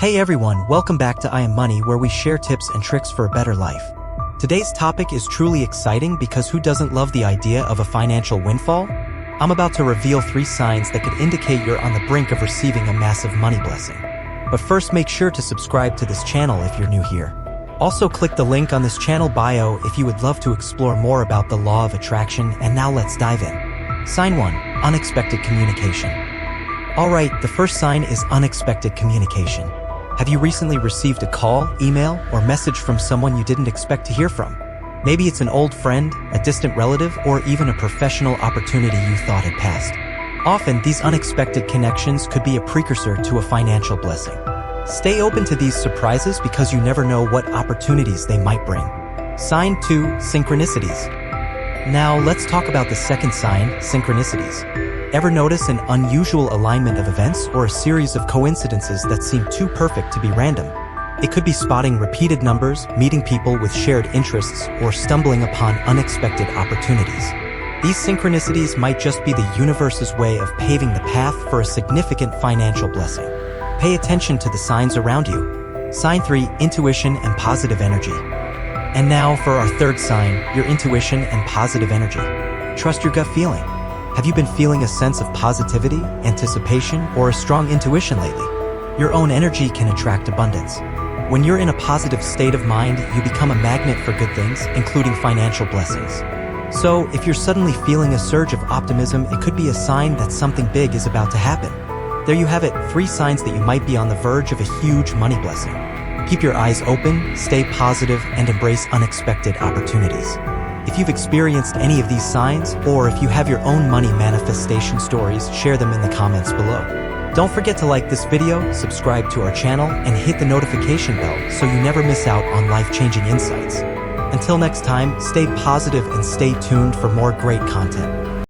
Hey everyone, welcome back to I Am Money, where we share tips and tricks for a better life. Today's topic is truly exciting because who doesn't love the idea of a financial windfall? I'm about to reveal 3 signs that could indicate you're on the brink of receiving a massive money blessing. But first, make sure to subscribe to this channel if you're new here. Also, click the link on this channel bio if you would love to explore more about the law of attraction. And now let's dive in. Sign 1. Unexpected communication. Alright, the first sign is unexpected communication. Have you recently received a call, email, or message from someone you didn't expect to hear from? Maybe it's an old friend, a distant relative, or even a professional opportunity you thought had passed. Often, these unexpected connections could be a precursor to a financial blessing. Stay open to these surprises because you never know what opportunities they might bring. Sign 2. Synchronicities. Now, let's talk about the second sign, synchronicities. Ever notice an unusual alignment of events or a series of coincidences that seem too perfect to be random? It could be spotting repeated numbers, meeting people with shared interests, or stumbling upon unexpected opportunities. These synchronicities might just be the universe's way of paving the path for a significant financial blessing. Pay attention to the signs around you. Sign 3. Intuition and positive energy. And now for our third sign, your intuition and positive energy. Trust your gut feeling. Have you been feeling a sense of positivity, anticipation, or a strong intuition lately? Your own energy can attract abundance. When you're in a positive state of mind, you become a magnet for good things, including financial blessings. So, if you're suddenly feeling a surge of optimism, it could be a sign that something big is about to happen. There you have it, 3 signs that you might be on the verge of a huge money blessing. Keep your eyes open, stay positive, and embrace unexpected opportunities. If you've experienced any of these signs, or if you have your own money manifestation stories, share them in the comments below. Don't forget to like this video, subscribe to our channel, and hit the notification bell so you never miss out on life-changing insights. Until next time, stay positive and stay tuned for more great content.